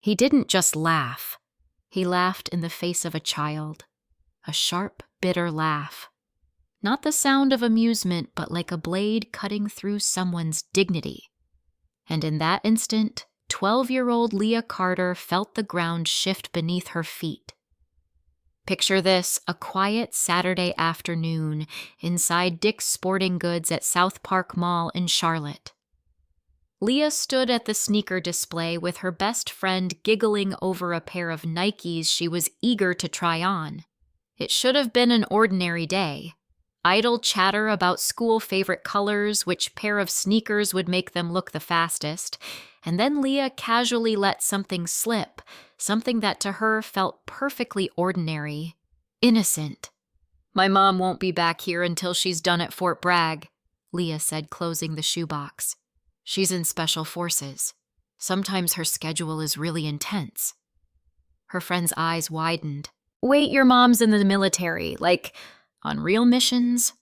He didn't just laugh. He laughed in the face of a child. A sharp, bitter laugh. Not the sound of amusement, but like a blade cutting through someone's dignity. And in that instant, 12-year-old Leah Carter felt the ground shift beneath her feet. Picture this, a quiet Saturday afternoon inside Dick's Sporting Goods at South Park Mall in Charlotte. Leah stood at the sneaker display with her best friend giggling over a pair of Nikes she was eager to try on. It should have been an ordinary day. Idle chatter about school favorite colors, which pair of sneakers would make them look the fastest, and then Leah casually let something slip, something that to her felt perfectly ordinary, innocent. "My mom won't be back here until she's done at Fort Bragg," Leah said, closing the shoebox. "She's in Special Forces. Sometimes her schedule is really intense." Her friend's eyes widened. "Wait, your mom's in the military, like, on real missions?"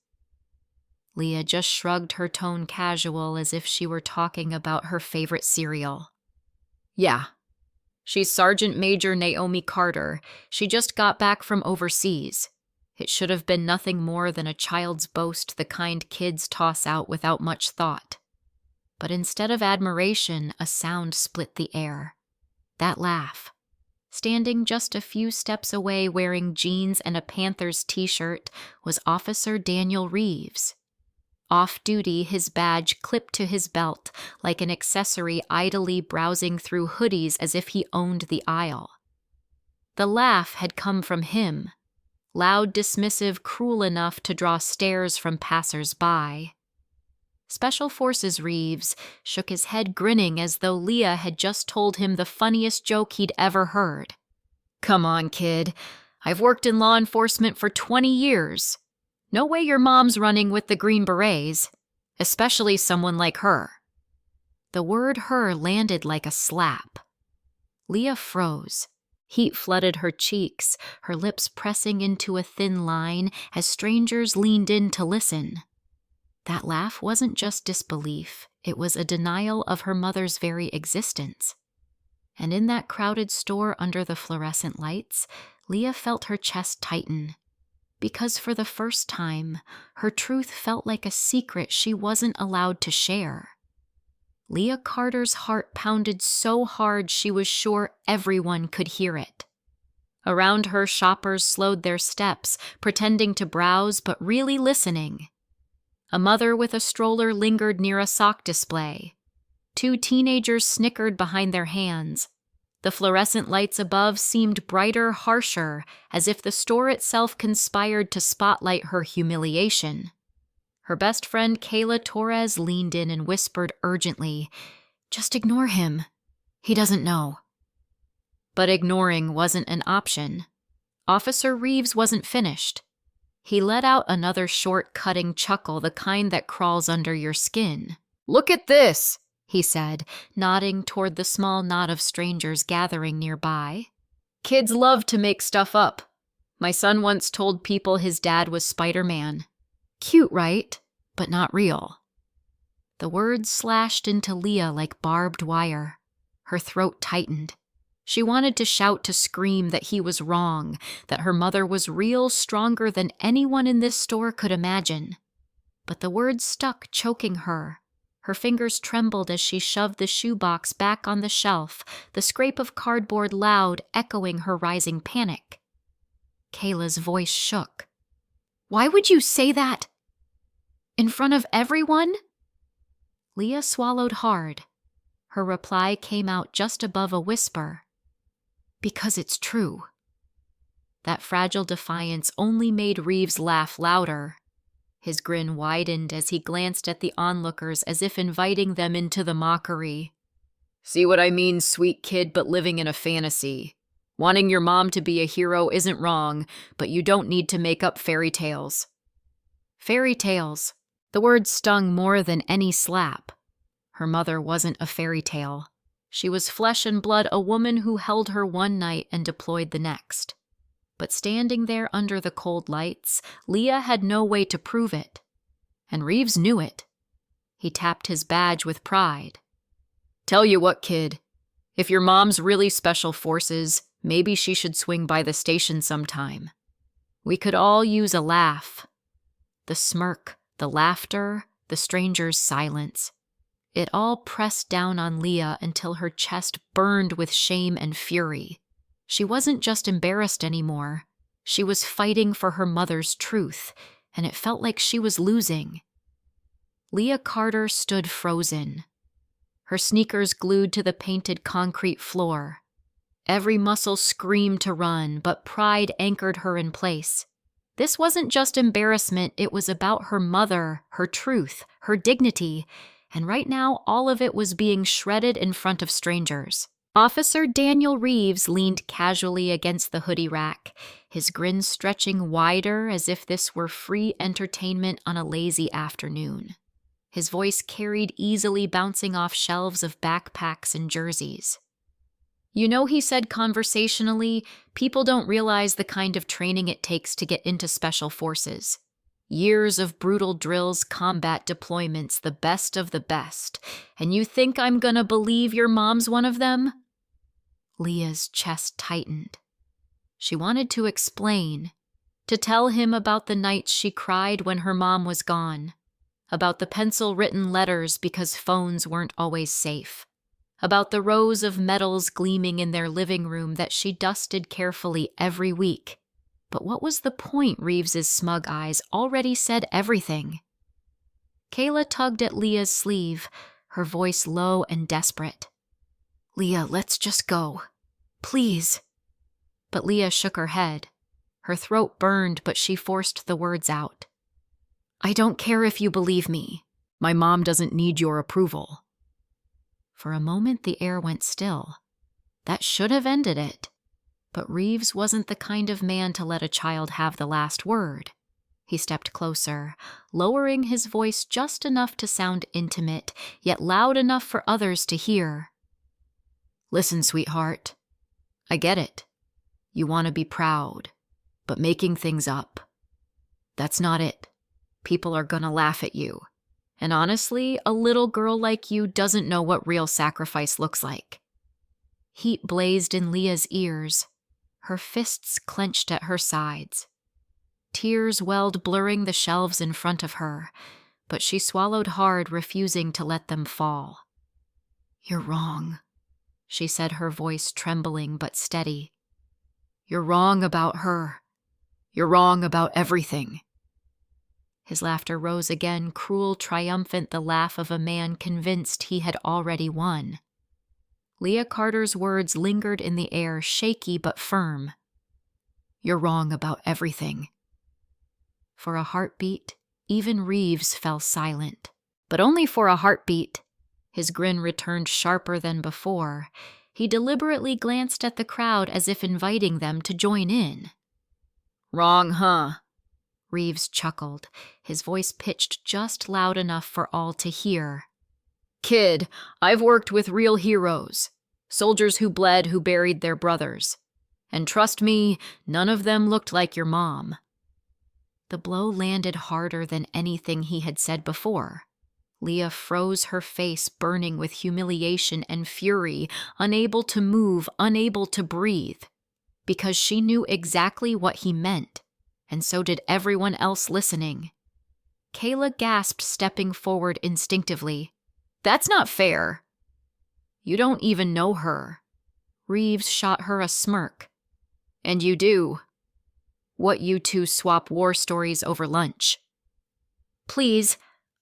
Leah just shrugged, her tone casual as if she were talking about her favorite cereal. "Yeah. She's Sergeant Major Naomi Carter. She just got back from overseas. It should have been nothing more than a child's boast, the kind kids toss out without much thought. But instead of admiration, a sound split the air. That laugh. Standing just a few steps away wearing jeans and a Panthers t-shirt was Officer Daniel Reeves. Off-duty, his badge clipped to his belt like an accessory, idly browsing through hoodies as if he owned the aisle. The laugh had come from him, loud, dismissive, cruel enough to draw stares from passers-by. Special Forces Reeves shook his head, grinning as though Leah had just told him the funniest joke he'd ever heard. "Come on, kid. I've worked in law enforcement for 20 years. No way your mom's running with the Green Berets, especially someone like her." The word "her" landed like a slap. Leah froze. Heat flooded her cheeks, her lips pressing into a thin line as strangers leaned in to listen. That laugh wasn't just disbelief, it was a denial of her mother's very existence. And in that crowded store under the fluorescent lights, Leah felt her chest tighten. Because for the first time, her truth felt like a secret she wasn't allowed to share. Leah Carter's heart pounded so hard she was sure everyone could hear it. Around her, shoppers slowed their steps, pretending to browse but really listening. A mother with a stroller lingered near a sock display. 2 teenagers snickered behind their hands. The fluorescent lights above seemed brighter, harsher, as if the store itself conspired to spotlight her humiliation. Her best friend Kayla Torres leaned in and whispered urgently, "Just ignore him. He doesn't know." But ignoring wasn't an option. Officer Reeves wasn't finished. He let out another short, cutting chuckle, the kind that crawls under your skin. "Look at this," he said, nodding toward the small knot of strangers gathering nearby. "Kids love to make stuff up. My son once told people his dad was Spider-Man. Cute, right? But not real." The words slashed into Leah like barbed wire. Her throat tightened. She wanted to shout, to scream that he was wrong, that her mother was real, stronger than anyone in this store could imagine. But the words stuck, choking her. Her fingers trembled as she shoved the shoebox back on the shelf, the scrape of cardboard loud, echoing her rising panic. Kayla's voice shook. "Why would you say that? In front of everyone?" Leah swallowed hard. Her reply came out just above a whisper. "Because it's true." That fragile defiance only made Reeves laugh louder. His grin widened as he glanced at the onlookers as if inviting them into the mockery. "See what I mean, sweet kid, but living in a fantasy. Wanting your mom to be a hero isn't wrong, but you don't need to make up fairy tales." Fairy tales. The word stung more than any slap. Her mother wasn't a fairy tale. She was flesh and blood, a woman who held her one night and deployed the next. But standing there under the cold lights, Leah had no way to prove it. And Reeves knew it. He tapped his badge with pride. "Tell you what, kid. If your mom's really special forces, maybe she should swing by the station sometime. We could all use a laugh. The smirk, the laughter, the stranger's silence. It all pressed down on Leah until her chest burned with shame and fury. She wasn't just embarrassed anymore. She was fighting for her mother's truth, and it felt like she was losing. Leah Carter stood frozen, her sneakers glued to the painted concrete floor. Every muscle screamed to run, but pride anchored her in place. This wasn't just embarrassment, it was about her mother, her truth, her dignity, and right now all of it was being shredded in front of strangers. Officer Daniel Reeves leaned casually against the hoodie rack, his grin stretching wider as if this were free entertainment on a lazy afternoon. His voice carried easily, bouncing off shelves of backpacks and jerseys. You know, he said conversationally, people don't realize the kind of training it takes to get into special forces. Years of brutal drills, combat deployments, the best of the best. And you think I'm gonna believe your mom's one of them? Leah's chest tightened. She wanted to explain, to tell him about the nights she cried when her mom was gone, about the pencil-written letters because phones weren't always safe, about the rows of medals gleaming in their living room that she dusted carefully every week. But what was the point? Reeves's smug eyes already said everything. Kayla tugged at Leah's sleeve, her voice low and desperate. Leah, let's just go. Please. But Leah shook her head. Her throat burned, but she forced the words out. I don't care if you believe me. My mom doesn't need your approval. For a moment, the air went still. That should have ended it. But Reeves wasn't the kind of man to let a child have the last word. He stepped closer, lowering his voice just enough to sound intimate, yet loud enough for others to hear. Listen, sweetheart. I get it. You want to be proud, but making things up. That's not it. People are gonna laugh at you. And honestly, a little girl like you doesn't know what real sacrifice looks like. Heat blazed in Leah's ears. Her fists clenched at her sides. Tears welled, blurring the shelves in front of her, but she swallowed hard, refusing to let them fall. You're wrong, she said, her voice trembling but steady. You're wrong about her. You're wrong about everything. His laughter rose again, cruel, triumphant, the laugh of a man convinced he had already won. Leah Carter's words lingered in the air, shaky but firm. You're wrong about everything. For a heartbeat, even Reeves fell silent. But only for a heartbeat. His grin returned sharper than before. He deliberately glanced at the crowd as if inviting them to join in. Wrong, huh? Reeves chuckled, his voice pitched just loud enough for all to hear. Kid, I've worked with real heroes, soldiers who bled, who buried their brothers. And trust me, none of them looked like your mom. The blow landed harder than anything he had said before. Leah froze, her face burning with humiliation and fury, unable to move, unable to breathe, because she knew exactly what he meant. And so did everyone else listening. Kayla gasped, stepping forward instinctively. That's not fair. You don't even know her. Reeves shot her a smirk. And you do. What, you two swap war stories over lunch? Please,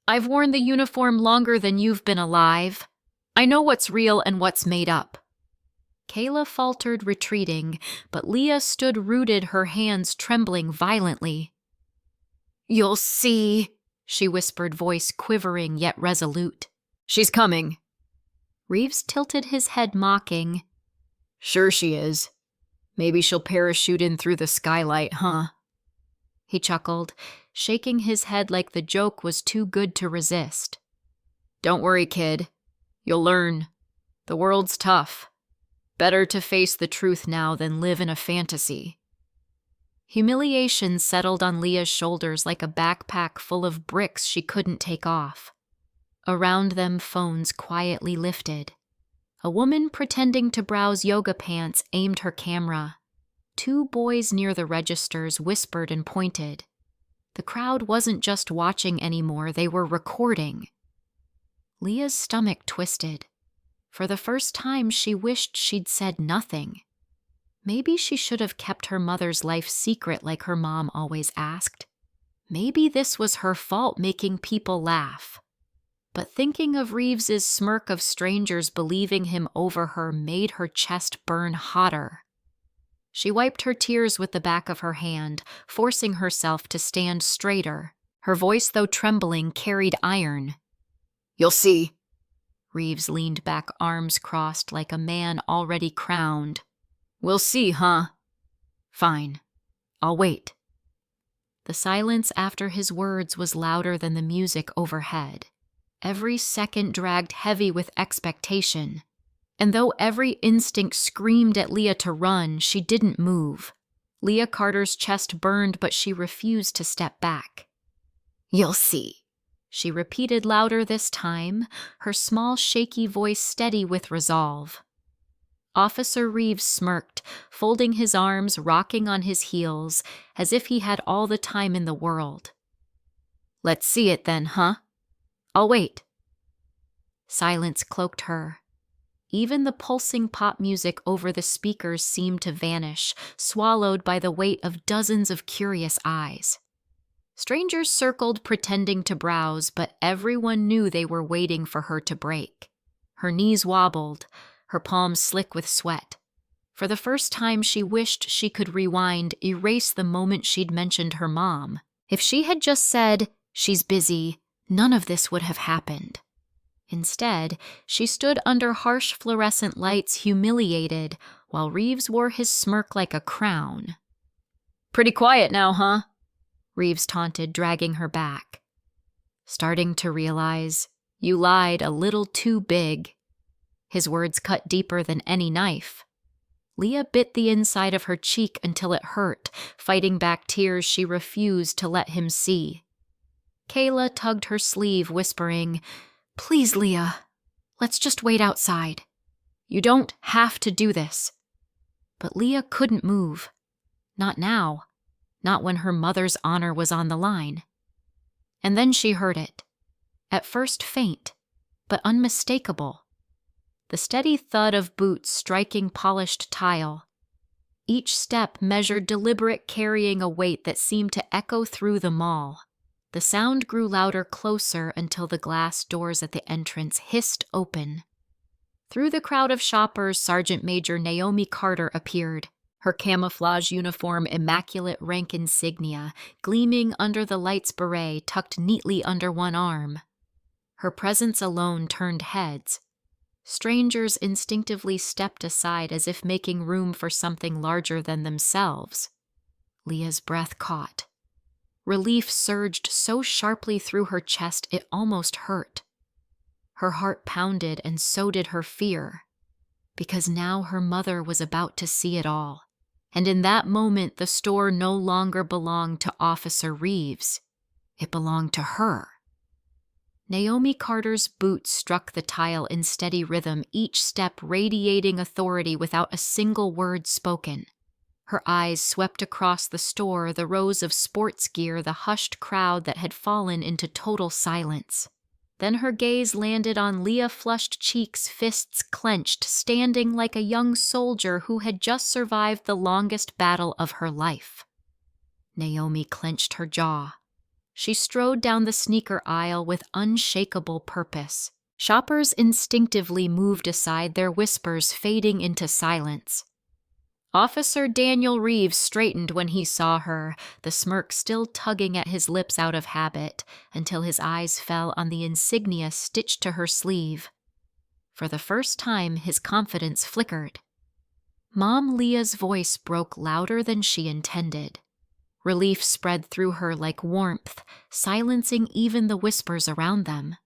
I've worn the uniform longer than you've been alive. I know what's real and what's made up. Kayla faltered, retreating, but Leah stood rooted, her hands trembling violently. You'll see, she whispered, voice quivering yet resolute. She's coming. Reeves tilted his head, mocking. Sure she is. Maybe she'll parachute in through the skylight, huh? He chuckled, shaking his head like the joke was too good to resist. Don't worry, kid. You'll learn. The world's tough. Better to face the truth now than live in a fantasy. Humiliation settled on Leah's shoulders like a backpack full of bricks she couldn't take off. Around them, phones quietly lifted. A woman pretending to browse yoga pants aimed her camera. 2 boys near the registers whispered and pointed. The crowd wasn't just watching anymore, they were recording. Leah's stomach twisted. For the first time, she wished she'd said nothing. Maybe she should have kept her mother's life secret like her mom always asked. Maybe this was her fault making people laugh. But thinking of Reeves's smirk of strangers believing him over her made her chest burn hotter. She wiped her tears with the back of her hand, forcing herself to stand straighter. Her voice, though trembling, carried iron. "You'll see." Reeves leaned back, arms crossed like a man already crowned. "We'll see, huh?" "Fine. I'll wait." The silence after his words was louder than the music overhead. Every second dragged heavy with expectation. And though every instinct screamed at Leah to run, she didn't move. Leah Carter's chest burned, but she refused to step back. "You'll see," she repeated louder this time, her small, shaky voice steady with resolve. Officer Reeves smirked, folding his arms, rocking on his heels, as if he had all the time in the world. "Let's see it then, huh? I'll wait." Silence cloaked her. Even the pulsing pop music over the speakers seemed to vanish, swallowed by the weight of dozens of curious eyes. Strangers circled, pretending to browse, but everyone knew they were waiting for her to break. Her knees wobbled, her palms slick with sweat. For the first time, she wished she could rewind, erase the moment she'd mentioned her mom. If she had just said, "She's busy," none of this would have happened. Instead, she stood under harsh fluorescent lights, humiliated, while Reeves wore his smirk like a crown. "Pretty quiet now, huh?" Reeves taunted, dragging her back. "Starting to realize you lied a little too big." His words cut deeper than any knife. Leah bit the inside of her cheek until it hurt, fighting back tears she refused to let him see. Kayla tugged her sleeve, whispering, "Please, Leah, let's just wait outside. You don't have to do this." But Leah couldn't move. Not now. Not when her mother's honor was on the line. And then she heard it. At first faint, but unmistakable. The steady thud of boots striking polished tile. Each step measured deliberate, carrying a weight that seemed to echo through the mall. The sound grew louder, closer, until the glass doors at the entrance hissed open. Through the crowd of shoppers, Sergeant Major Naomi Carter appeared, her camouflage uniform immaculate rank insignia gleaming under the light's beret tucked neatly under one arm. Her presence alone turned heads. Strangers instinctively stepped aside as if making room for something larger than themselves. Leah's breath caught. Relief surged so sharply through her chest it almost hurt. Her heart pounded, and so did her fear, because now her mother was about to see it all. And in that moment, the store no longer belonged to Officer Reeves. It belonged to her. Naomi Carter's boots struck the tile in steady rhythm, each step radiating authority without a single word spoken. Her eyes swept across the store, the rows of sports gear, the hushed crowd that had fallen into total silence. Then her gaze landed on Leah, flushed cheeks, fists clenched, standing like a young soldier who had just survived the longest battle of her life. Naomi clenched her jaw. She strode down the sneaker aisle with unshakable purpose. Shoppers instinctively moved aside, their whispers fading into silence. Officer Daniel Reeves straightened when he saw her, the smirk still tugging at his lips out of habit, until his eyes fell on the insignia stitched to her sleeve. For the first time, his confidence flickered. Mom Leah's voice broke louder than she intended. Relief spread through her like warmth, silencing even the whispers around them.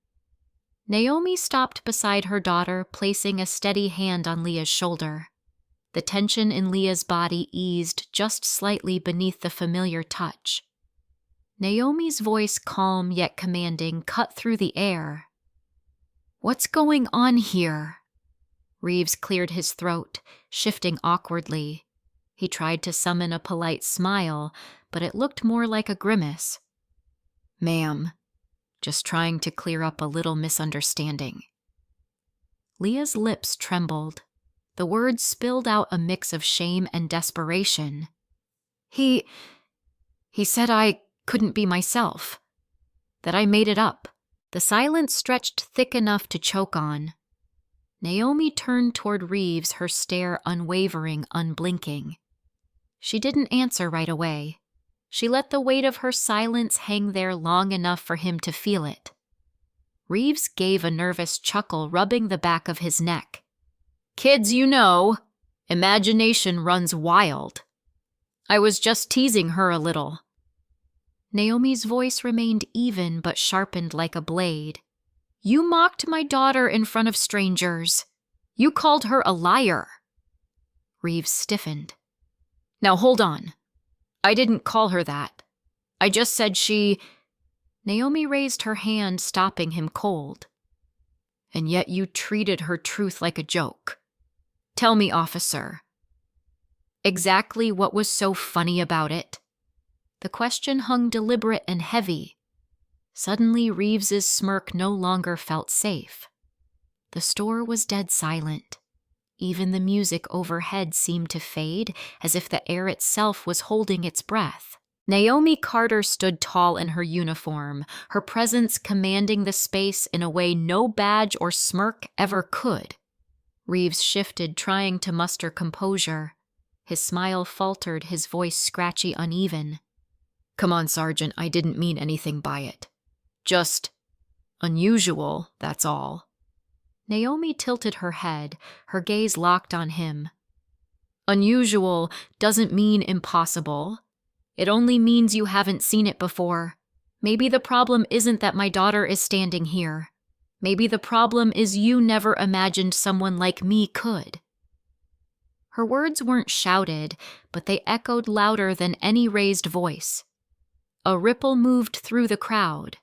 Naomi stopped beside her daughter, placing a steady hand on Leah's shoulder. The tension in Leah's body eased just slightly beneath the familiar touch. Naomi's voice, calm yet commanding, cut through the air. "What's going on here?" Reeves cleared his throat, shifting awkwardly. He tried to summon a polite smile, but it looked more like a grimace. "Ma'am, just trying to clear up a little misunderstanding." Leah's lips trembled. The words spilled out a mix of shame and desperation. He said I couldn't be myself. That I made it up." The silence stretched thick enough to choke on. Naomi turned toward Reeves, her stare unwavering, unblinking. She didn't answer right away. She let the weight of her silence hang there long enough for him to feel it. Reeves gave a nervous chuckle, rubbing the back of his neck. "Kids, you know, imagination runs wild. I was just teasing her a little." Naomi's voice remained even but sharpened like a blade. "You mocked my daughter in front of strangers. You called her a liar." Reeves stiffened. "Now hold on. I didn't call her that. I just said she—" Naomi raised her hand, stopping him cold. "And yet you treated her truth like a joke. Tell me, officer, exactly what was so funny about it?" The question hung deliberate and heavy. Suddenly, Reeves's smirk no longer felt safe. The store was dead silent. Even the music overhead seemed to fade, as if the air itself was holding its breath. Naomi Carter stood tall in her uniform, her presence commanding the space in a way no badge or smirk ever could. Reeves shifted, trying to muster composure. His smile faltered, his voice scratchy, uneven. "Come on, Sergeant, I didn't mean anything by it. Just unusual, that's all." Naomi tilted her head, her gaze locked on him. "Unusual doesn't mean impossible. It only means you haven't seen it before. Maybe the problem isn't that my daughter is standing here. Maybe the problem is you never imagined someone like me could." Her words weren't shouted, but they echoed louder than any raised voice. A ripple moved through the crowd.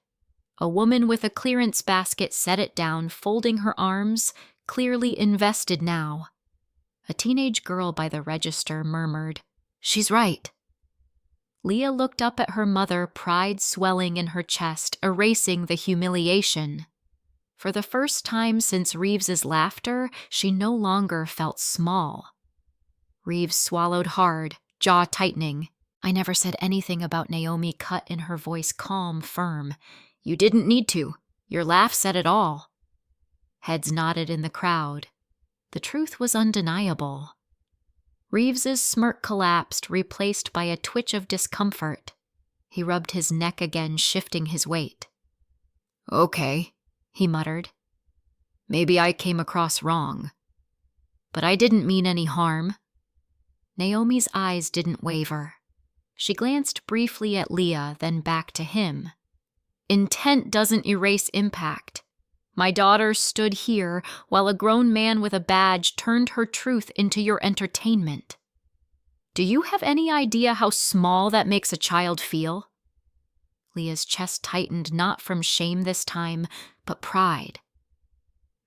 A woman with a clearance basket set it down, folding her arms, clearly invested now. A teenage girl by the register murmured, "She's right." Leah looked up at her mother, pride swelling in her chest, erasing the humiliation. For the first time since Reeves's laughter, she no longer felt small. Reeves swallowed hard, jaw tightening. "I never said anything about Naomi," cut in her voice, calm, firm. "You didn't need to. Your laugh said it all." Heads nodded in the crowd. The truth was undeniable. Reeves's smirk collapsed, replaced by a twitch of discomfort. He rubbed his neck again, shifting his weight. "Okay," he muttered. "Maybe I came across wrong. But I didn't mean any harm." Naomi's eyes didn't waver. She glanced briefly at Leah, then back to him. "Intent doesn't erase impact. My daughter stood here while a grown man with a badge turned her truth into your entertainment. Do you have any idea how small that makes a child feel?" Leah's chest tightened, not from shame this time, but pride.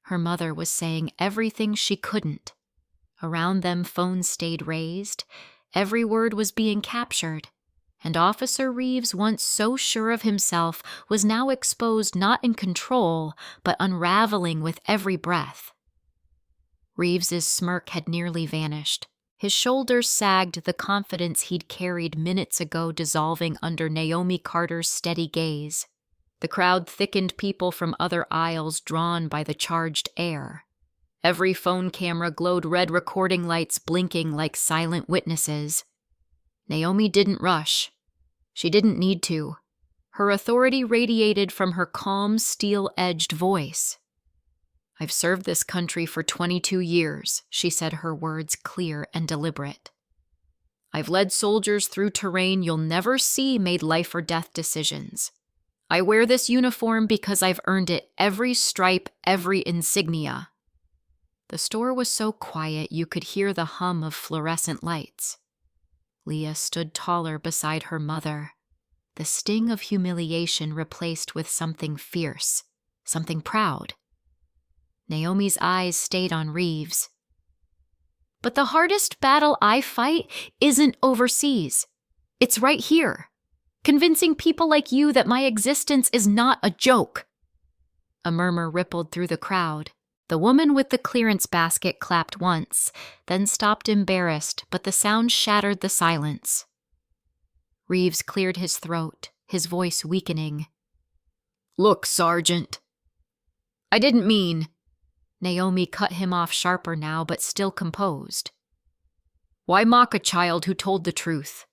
Her mother was saying everything she couldn't. Around them, phones stayed raised. Every word was being captured. And Officer Reeves, once so sure of himself, was now exposed not in control, but unraveling with every breath. Reeves's smirk had nearly vanished. His shoulders sagged, the confidence he'd carried minutes ago dissolving under Naomi Carter's steady gaze. The crowd thickened, people from other aisles drawn by the charged air. Every phone camera glowed red, recording lights blinking like silent witnesses. Naomi didn't rush. She didn't need to. Her authority radiated from her calm, steel-edged voice. "I've served this country for 22 years, she said, her words clear and deliberate. "I've led soldiers through terrain you'll never see made life or death decisions. I wear this uniform because I've earned it, every stripe, every insignia." The store was so quiet you could hear the hum of fluorescent lights. Leah stood taller beside her mother, the sting of humiliation replaced with something fierce, something proud. Naomi's eyes stayed on Reeves. But the hardest battle I fight isn't overseas. It's right here, convincing people like you that my existence is not a joke. A murmur rippled through the crowd. The woman with the clearance basket clapped once, then stopped embarrassed, but the sound shattered the silence. Reeves cleared his throat, his voice weakening. "Look, Sergeant." "I didn't mean..." Naomi cut him off sharper now, but still composed. "Why mock a child who told the truth?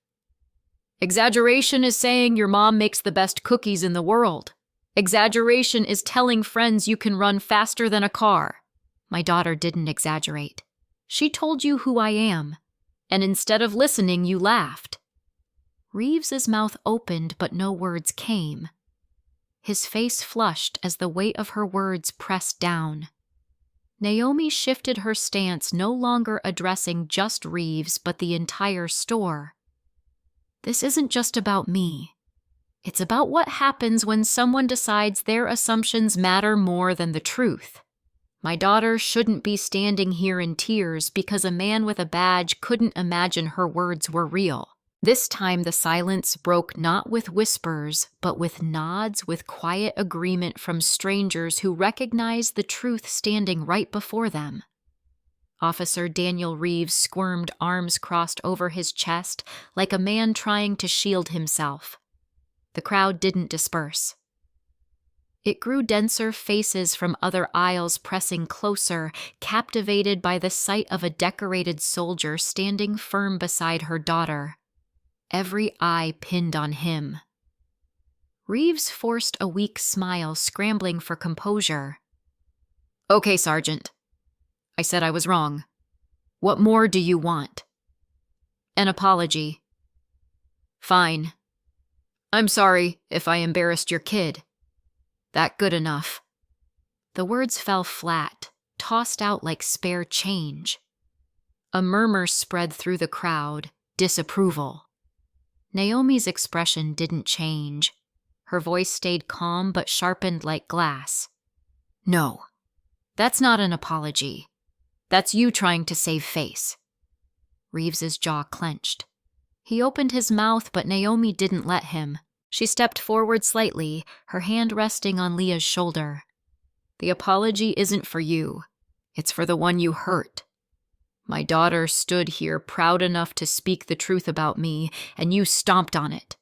Exaggeration is saying your mom makes the best cookies in the world. Exaggeration is telling friends you can run faster than a car. My daughter didn't exaggerate. She told you who I am, and instead of listening, you laughed." Reeves's mouth opened, but no words came. His face flushed as the weight of her words pressed down. Naomi shifted her stance, no longer addressing just Reeves, but the entire store. "This isn't just about me. It's about what happens when someone decides their assumptions matter more than the truth. My daughter shouldn't be standing here in tears because a man with a badge couldn't imagine her words were real." This time the silence broke not with whispers, but with nods, with quiet agreement from strangers who recognized the truth standing right before them. Officer Daniel Reeves squirmed, arms crossed over his chest, like a man trying to shield himself. The crowd didn't disperse. It grew denser, faces from other aisles pressing closer, captivated by the sight of a decorated soldier standing firm beside her daughter. Every eye pinned on him. Reeves forced a weak smile, scrambling for composure. "Okay, Sergeant. I said I was wrong. What more do you want?" "An apology." "Fine. I'm sorry if I embarrassed your kid. That good enough?" The words fell flat, tossed out like spare change. A murmur spread through the crowd, disapproval. Naomi's expression didn't change. Her voice stayed calm but sharpened like glass. "No, that's not an apology. That's you trying to save face." Reeves's jaw clenched. He opened his mouth, but Naomi didn't let him. She stepped forward slightly, her hand resting on Leah's shoulder. "The apology isn't for you. It's for the one you hurt. My daughter stood here proud enough to speak the truth about me, and you stomped on it.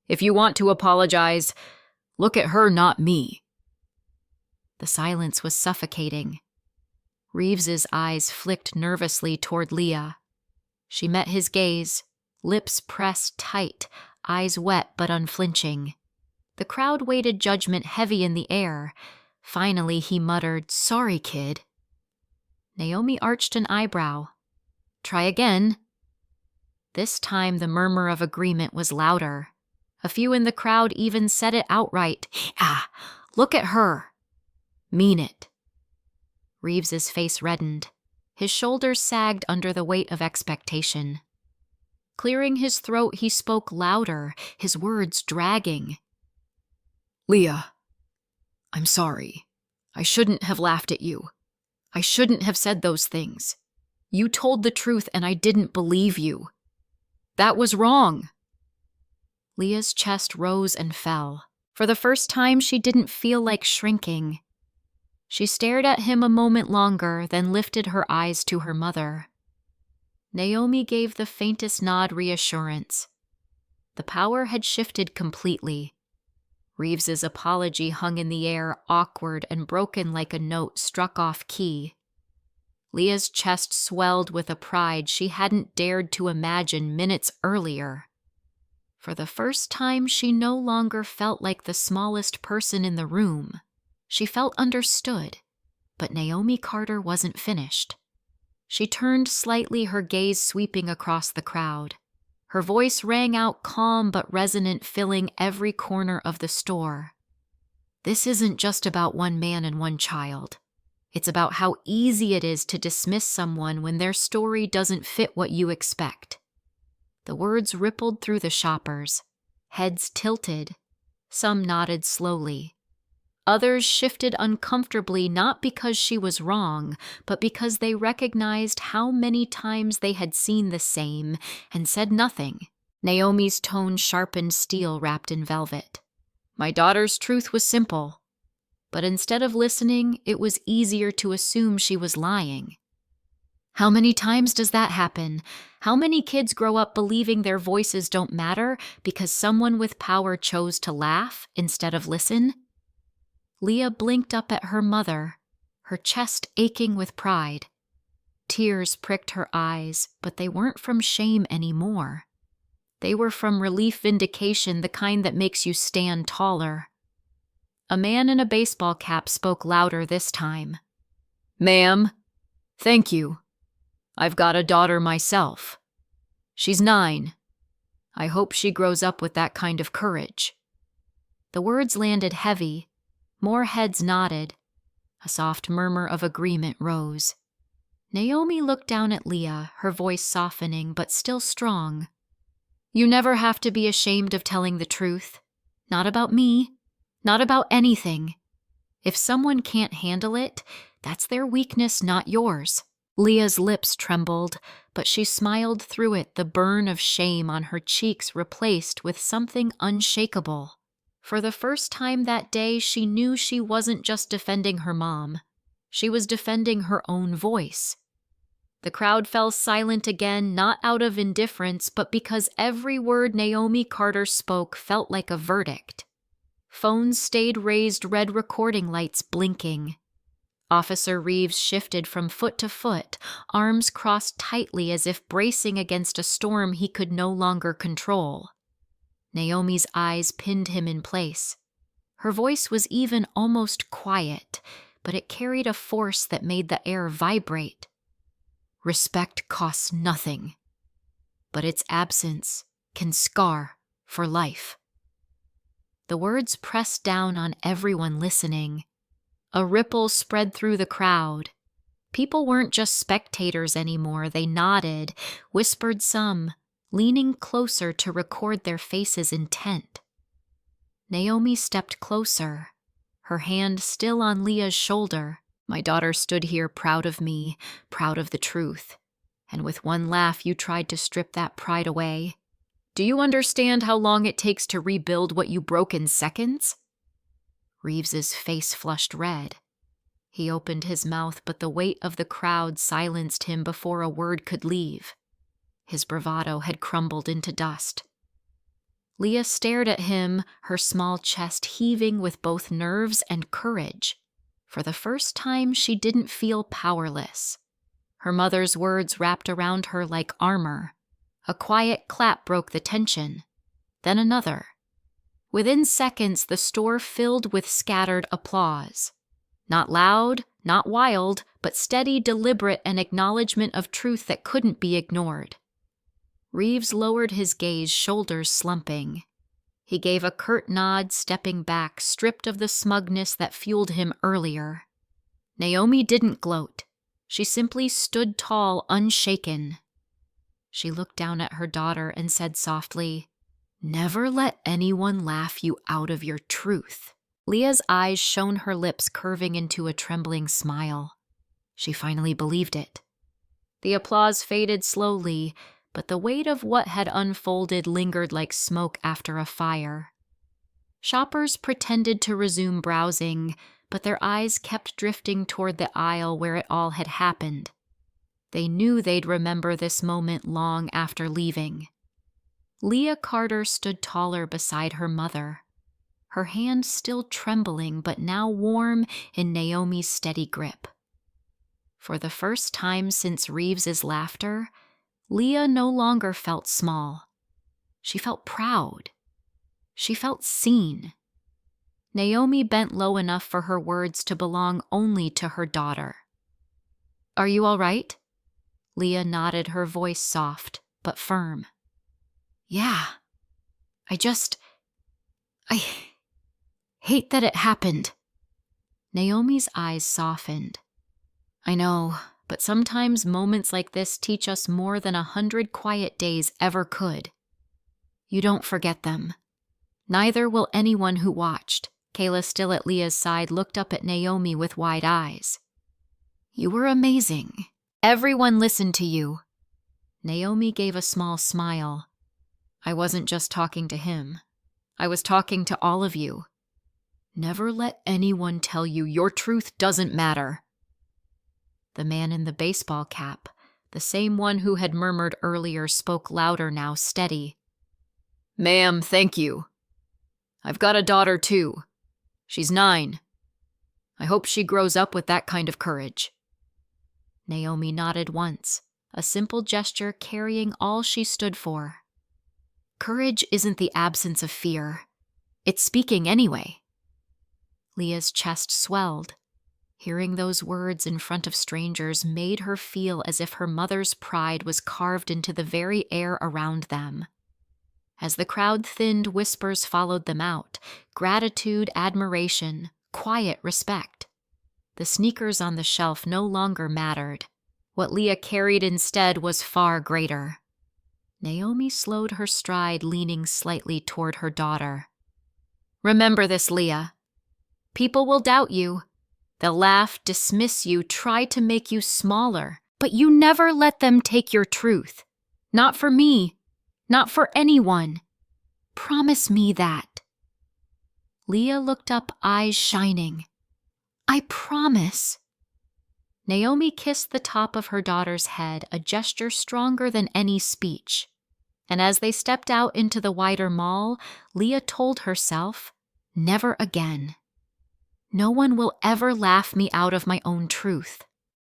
If you want to apologize, look at her, not me." The silence was suffocating. Reeves's eyes flicked nervously toward Leah. She met his gaze, lips pressed tight, eyes wet but unflinching. The crowd waited, judgment heavy in the air. Finally, he muttered, "Sorry, kid." Naomi arched an eyebrow. "Try again." This time the murmur of agreement was louder. A few in the crowd even said it outright. "Ah, look at her." "Mean it." Reeves's face reddened. His shoulders sagged under the weight of expectation. Clearing his throat, he spoke louder, his words dragging. "Leah, I'm sorry. I shouldn't have laughed at you. I shouldn't have said those things. You told the truth and I didn't believe you. That was wrong." Leah's chest rose and fell. For the first time, she didn't feel like shrinking. She stared at him a moment longer, then lifted her eyes to her mother. Naomi gave the faintest nod, reassurance. The power had shifted completely. Reeves's apology hung in the air, awkward and broken like a note struck off key. Leah's chest swelled with a pride she hadn't dared to imagine minutes earlier. For the first time, she no longer felt like the smallest person in the room. She felt understood, but Naomi Carter wasn't finished. She turned slightly, her gaze sweeping across the crowd. Her voice rang out calm but resonant, filling every corner of the store. "This isn't just about one man and one child. It's about how easy it is to dismiss someone when their story doesn't fit what you expect." The words rippled through the shoppers. Heads tilted. Some nodded slowly. Others shifted uncomfortably not because she was wrong, but because they recognized how many times they had seen the same and said nothing. Naomi's tone sharpened steel wrapped in velvet. My daughter's truth was simple, but instead of listening, it was easier to assume she was lying. How many times does that happen? How many kids grow up believing their voices don't matter because someone with power chose to laugh instead of listen? Leah blinked up at her mother, her chest aching with pride. Tears pricked her eyes, but they weren't from shame anymore. They were from relief vindication, the kind that makes you stand taller. A man in a baseball cap spoke louder this time. Ma'am, thank you. I've got a daughter myself. She's 9. I hope she grows up with that kind of courage. The words landed heavy. More heads nodded. A soft murmur of agreement rose. Naomi looked down at Leah, her voice softening but still strong. You never have to be ashamed of telling the truth. Not about me. Not about anything. If someone can't handle it, that's their weakness, not yours. Leah's lips trembled, but she smiled through it, the burn of shame on her cheeks replaced with something unshakable. For the first time that day, she knew she wasn't just defending her mom. She was defending her own voice. The crowd fell silent again, not out of indifference, but because every word Naomi Carter spoke felt like a verdict. Phones stayed raised, red recording lights blinking. Officer Reeves shifted from foot to foot, arms crossed tightly as if bracing against a storm he could no longer control. Naomi's eyes pinned him in place. Her voice was even almost quiet, but it carried a force that made the air vibrate. Respect costs nothing, but its absence can scar for life. The words pressed down on everyone listening. A ripple spread through the crowd. People weren't just spectators anymore. They nodded, whispered some, leaning closer to record their faces' intent. Naomi stepped closer, her hand still on Leah's shoulder. My daughter stood here proud of me, proud of the truth. And with one laugh, you tried to strip that pride away. Do you understand how long it takes to rebuild what you broke in seconds? Reeves's face flushed red. He opened his mouth, but the weight of the crowd silenced him before a word could leave. His bravado had crumbled into dust. Leah stared at him, her small chest heaving with both nerves and courage. For the first time, she didn't feel powerless. Her mother's words wrapped around her like armor. A quiet clap broke the tension. Then another. Within seconds, the store filled with scattered applause. Not loud, not wild, but steady, deliberate, an acknowledgement of truth that couldn't be ignored. Reeves lowered his gaze, shoulders slumping. He gave a curt nod, stepping back, stripped of the smugness that fueled him earlier. Naomi didn't gloat. She simply stood tall, unshaken. She looked down at her daughter and said softly, "Never let anyone laugh you out of your truth." Leah's eyes shone, her lips curving into a trembling smile. She finally believed it. The applause faded slowly, but the weight of what had unfolded lingered like smoke after a fire. Shoppers pretended to resume browsing, but their eyes kept drifting toward the aisle where it all had happened. They knew they'd remember this moment long after leaving. Leah Carter stood taller beside her mother, her hand still trembling but now warm in Naomi's steady grip. For the first time since Reeves's laughter, Leah no longer felt small. She felt proud. She felt seen. Naomi bent low enough for her words to belong only to her daughter. "Are you all right?" Leah nodded, her voice soft but firm. "Yeah. I hate that it happened." Naomi's eyes softened. "I know, but sometimes moments like this teach us more than 100 quiet days ever could. You don't forget them. Neither will anyone who watched. Kayla, still at Leah's side, looked up at Naomi with wide eyes. You were amazing. Everyone listened to you. Naomi gave a small smile. I wasn't just talking to him. I was talking to all of you. Never let anyone tell you your truth doesn't matter. The man in the baseball cap, the same one who had murmured earlier, spoke louder now, steady. Ma'am, thank you. I've got a daughter too. She's 9. I hope she grows up with that kind of courage. Naomi nodded once, a simple gesture carrying all she stood for. Courage isn't the absence of fear. It's speaking anyway. Leah's chest swelled. Hearing those words in front of strangers made her feel as if her mother's pride was carved into the very air around them. As the crowd thinned, whispers followed them out. Gratitude, admiration, quiet respect. The sneakers on the shelf no longer mattered. What Leah carried instead was far greater. Naomi slowed her stride, leaning slightly toward her daughter. Remember this, Leah. People will doubt you. They'll laugh, dismiss you, try to make you smaller, but you never let them take your truth. Not for me. Not for anyone. Promise me that. Leah looked up, eyes shining. I promise. Naomi kissed the top of her daughter's head, a gesture stronger than any speech. And as they stepped out into the wider mall, Leah told herself, never again. No one will ever laugh me out of my own truth.